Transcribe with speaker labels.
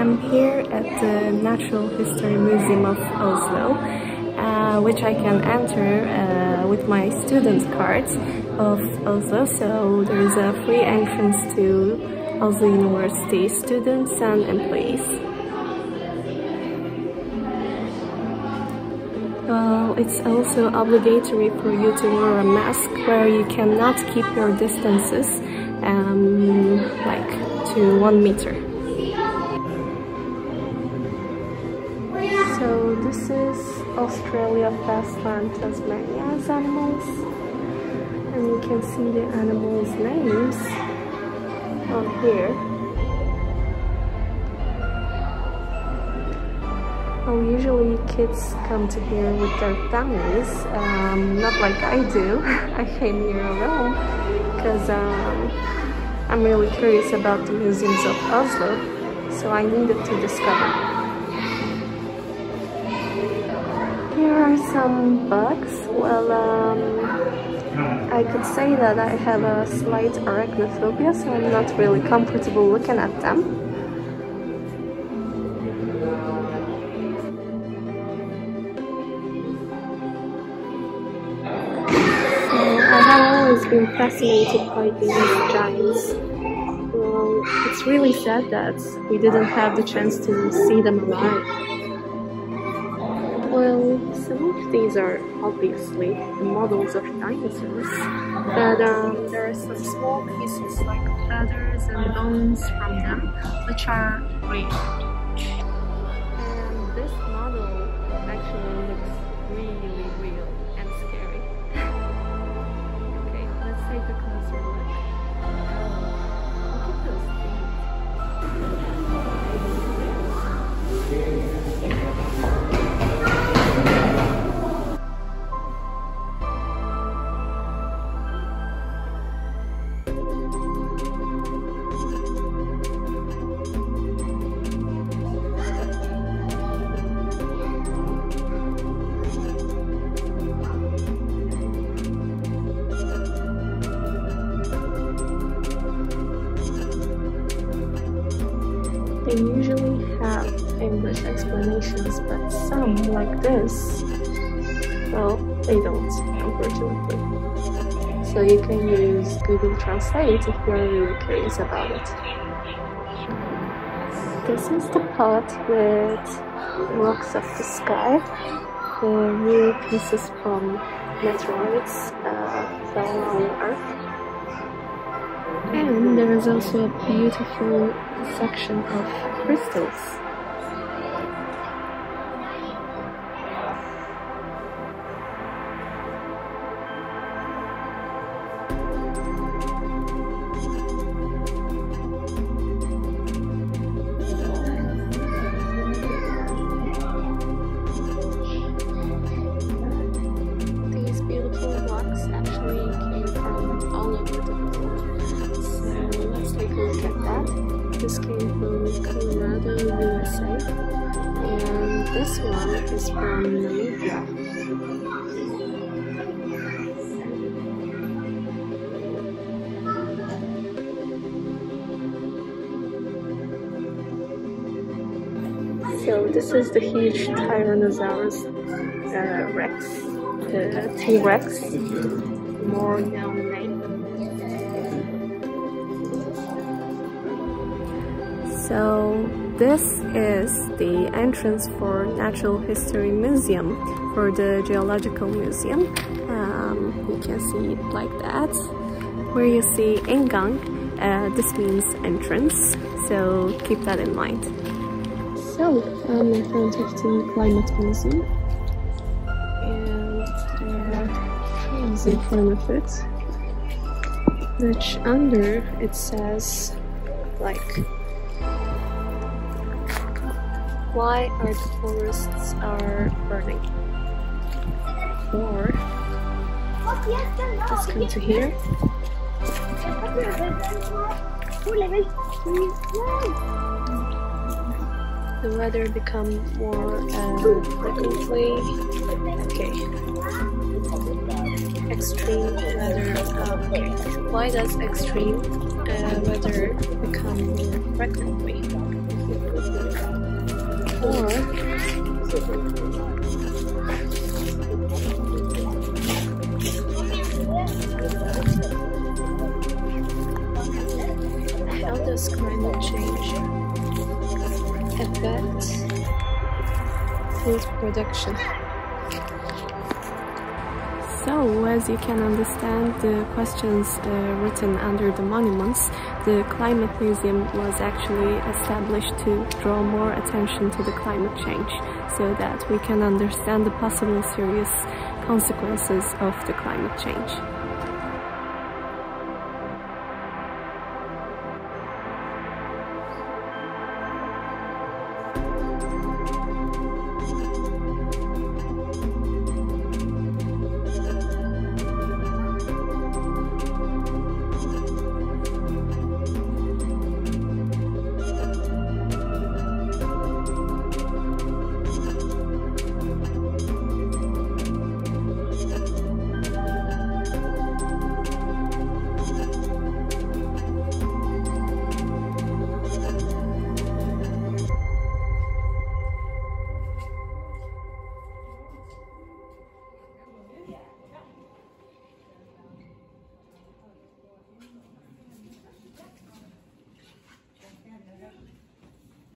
Speaker 1: am here at the Natural History Museum of Oslo, which I can enter with my student card of Oslo. So there is a free entrance to Oslo University students and employees. Well, it's also obligatory for you to wear a mask where you cannot keep your distances like to 1 meter. So this is Australia Fastland Tasmania's animals, and you can see the animals' names on here. Well, usually kids come to here with their families, not like I do. I came here alone because I'm really curious about the museums of Oslo, so I needed to discover. Here are some bugs. Well, I could say that I have a slight arachnophobia, so I'm not really comfortable looking at them. I've been fascinated by these giants. Well, it's really sad that we didn't have the chance to see them alive. Well, some of these are obviously models of dinosaurs, but there are some small pieces like feathers and bones from them, which are real. And this model actually looks really real and scary. Take a closer look. Look at those They usually have English explanations, but some, like this, well, they don't, unfortunately. So you can use Google Translate if you're really curious about it. This is the pot with rocks of the sky, the new pieces from meteorites fell on Earth. And there is also a beautiful section of crystals. These beautiful rocks actually came from all over the world. So let's take a look at that. This came from Colorado, USA, and this one is from Namibia. So this is the huge Tyrannosaurus Rex, the T-Rex, more known name. So this is the entrance for Natural History Museum, for the Geological Museum. You can see it like that. Where you see Ingang, this means entrance, so keep that in mind. So I'm in front of the Climate Museum, and there are trees in front of it, which under it says like, why our forests are burning? Or let's come to here. The weather become more frequently extreme weather. Why does extreme weather become more frequently? Or how does climate change affect food production? So, as you can understand, the questions written under the monuments, the Climate Museum was actually established to draw more attention to the climate change, so that we can understand the possible serious consequences of the climate change.